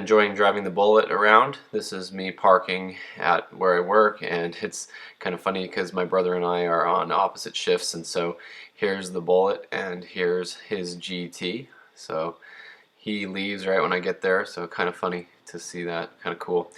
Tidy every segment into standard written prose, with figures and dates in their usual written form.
enjoying driving the Bullitt around. This is me parking at where I work, and it's kind of funny because my brother and I are on opposite shifts, and so here's the Bullitt and here's his GT. So he leaves right when I get there, so kind of funny to see that, kind of cool.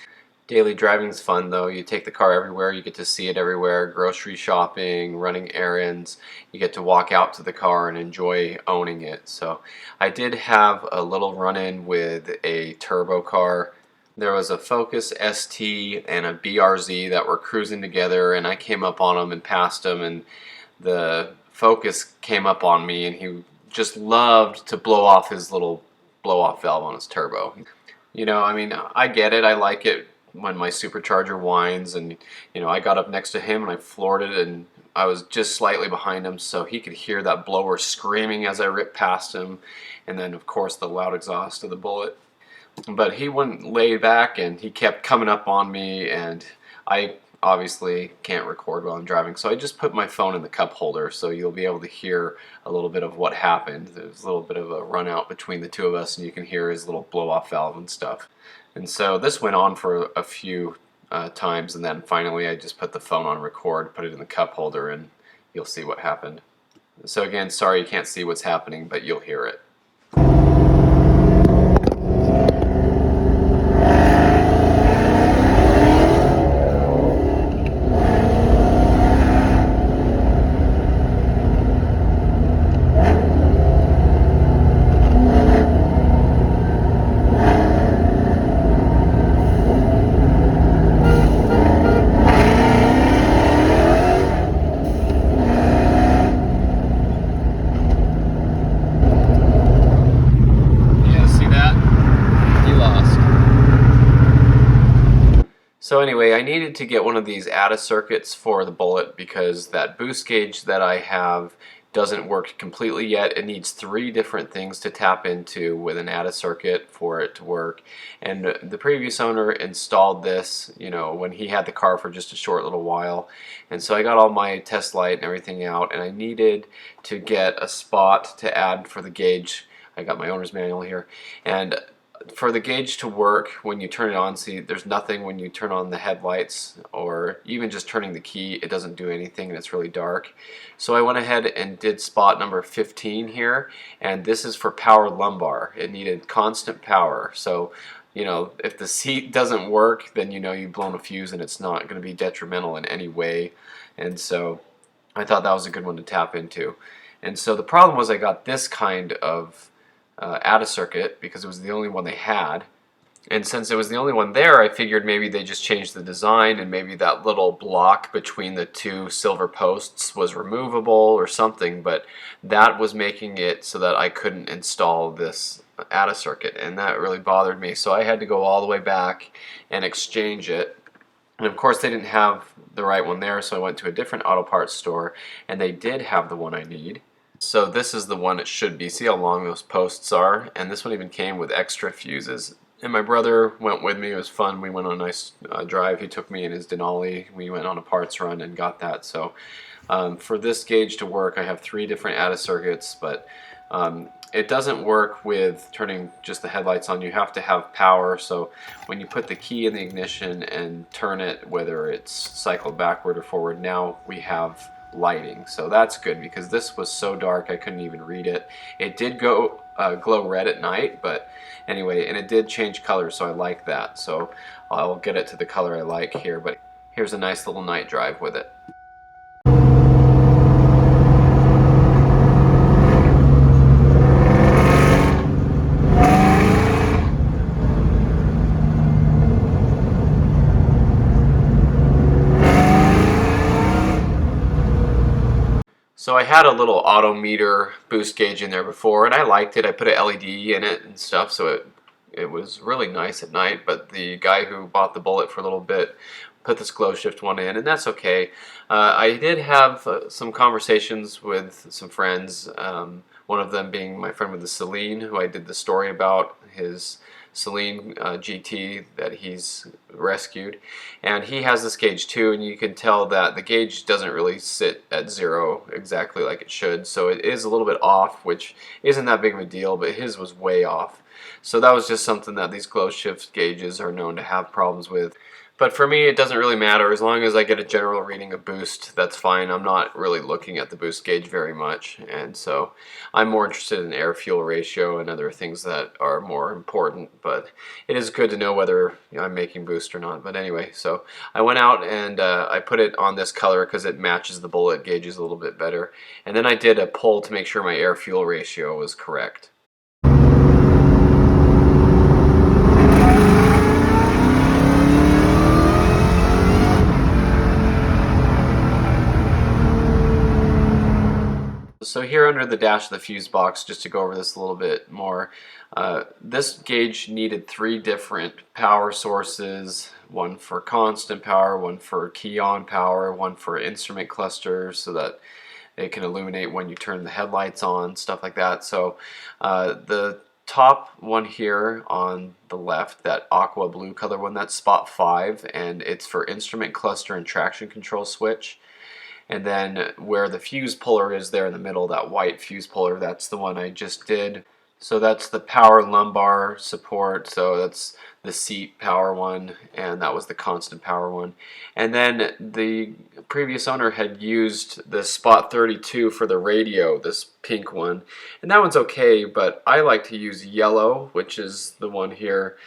Daily driving's fun though. You take the car everywhere, you get to see it everywhere, grocery shopping, running errands. You get to walk out to the car and enjoy owning it. So I did have a little run-in with a turbo car. There was a Focus ST and a BRZ that were cruising together, and I came up on them and passed them, and the Focus came up on me, and he just loved to blow off his little blow-off valve on his turbo. You know, I mean, I get it, I like it when my supercharger whines, and you know, I got up next to him and I floored it, and I was just slightly behind him so he could hear that blower screaming as I ripped past him, and then of course the loud exhaust of the Bullitt. But he wouldn't lay back, and he kept coming up on me, and I obviously can't record while I'm driving, so I just put my phone in the cup holder so you'll be able to hear a little bit of what happened. There's a little bit of a run out between the two of us, and you can hear his little blow off valve and stuff. And so this went on for a few times, and then finally I just put the phone on record, put it in the cup holder, and you'll see what happened. So again, sorry you can't see what's happening, but you'll hear it. So anyway, I needed to get one of these ATA circuits for the Bullitt because that boost gauge that I have doesn't work completely yet. It needs 3 different things to tap into with an ATA circuit for it to work. And the previous owner installed this, you know, when he had the car for just a short little while. And so I got all my test light and everything out, and I needed to get a spot to add for the gauge. I got my owner's manual here, and for the gauge to work when you turn it on, see, there's nothing when you turn on the headlights, or even just turning the key, it doesn't do anything and it's really dark. So I went ahead and did spot number 15 here, and this is for power lumbar. It needed constant power. So, you know, if the seat doesn't work, then you know you've blown a fuse and it's not going to be detrimental in any way. And so I thought that was a good one to tap into. And so the problem was I got this kind of ATA circuit because it was the only one they had, and since it was the only one there, I figured maybe they just changed the design and maybe that little block between the 2 silver posts was removable or something, but that was making it so that I couldn't install this ATA circuit, and that really bothered me. So I had to go all the way back and exchange it, and of course they didn't have the right one there, so I went to a different auto parts store and they did have the one I need. So this is the one it should be. See how long those posts are? And this one even came with extra fuses. And my brother went with me. It was fun. We went on a nice drive. He took me in his Denali. We went on a parts run and got that. So for this gauge to work, I have 3 different ATA circuits, but it doesn't work with turning just the headlights on. You have to have power. So when you put the key in the ignition and turn it, whether it's cycled backward or forward, now we have lighting. So that's good because this was so dark I couldn't even read it. It did go glow red at night, but anyway, and it did change color, so I like that. So I'll get it to the color I like here, but here's a nice little night drive with it. So I had a little auto meter boost gauge in there before, and I liked it. I put an LED in it and stuff, so it was really nice at night. But the guy who bought the Bullitt for a little bit put this glowshift one in, and that's okay. I did have some conversations with some friends, one of them being my friend with the Celine, who I did the story about, his Celine GT that he's rescued, and he has this gauge too, and you can tell that the gauge doesn't really sit at 0 exactly like it should, so it is a little bit off, which isn't that big of a deal, but his was way off. So that was just something that these glow shift gauges are known to have problems with. But for me, it doesn't really matter. As long as I get a general reading of boost, that's fine. I'm not really looking at the boost gauge very much. And so I'm more interested in air-fuel ratio and other things that are more important. But it is good to know whether I'm making boost or not. But anyway, so I went out and I put it on this color because it matches the bullet gauges a little bit better. And then I did a pull to make sure my air-fuel ratio was correct. So here under the dash of the fuse box, just to go over this a little bit more, this gauge needed 3 different power sources, one for constant power, one for key on power, one for instrument cluster so that it can illuminate when you turn the headlights on, stuff like that. So the top one here on the left, that aqua blue color one, that's spot 5, and it's for instrument cluster and traction control switch. And then where the fuse puller is there in the middle, that white fuse puller, that's the one I just did. So that's the power lumbar support, so that's the seat power one, and that was the constant power one. And then the previous owner had used the spot 32 for the radio, this pink one, and that one's okay, but I like to use yellow, which is the one here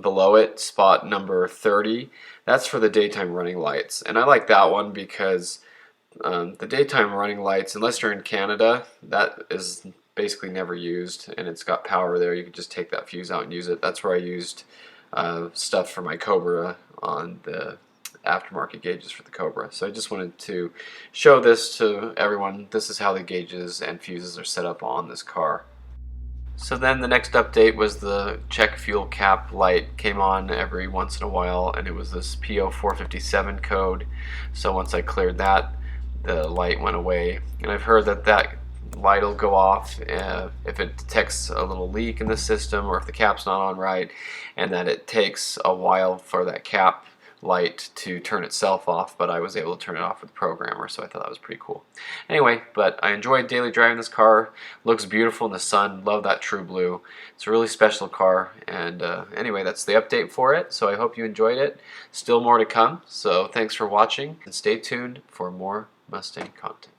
below it, spot number 30. That's for the daytime running lights, and I like that one because the daytime running lights, unless you're in Canada, that is basically never used, and it's got power there. You can just take that fuse out and use it. That's where I used stuff for my Cobra on the aftermarket gauges for the Cobra. So I just wanted to show this to everyone. This is how the gauges and fuses are set up on this car. So then the next update was the check fuel cap light came on every once in a while, and it was this PO457 code. So once I cleared that, the light went away, and I've heard that that light will go off if it detects a little leak in the system or if the cap's not on right, and that it takes a while for that cap light to turn itself off, but I was able to turn it off with the programmer, so I thought that was pretty cool. Anyway, but I enjoyed daily driving this car. Looks beautiful in the sun. Love that true blue. It's a really special car, and anyway, that's the update for it, so I hope you enjoyed it. Still more to come, so thanks for watching, and stay tuned for more Mustang content.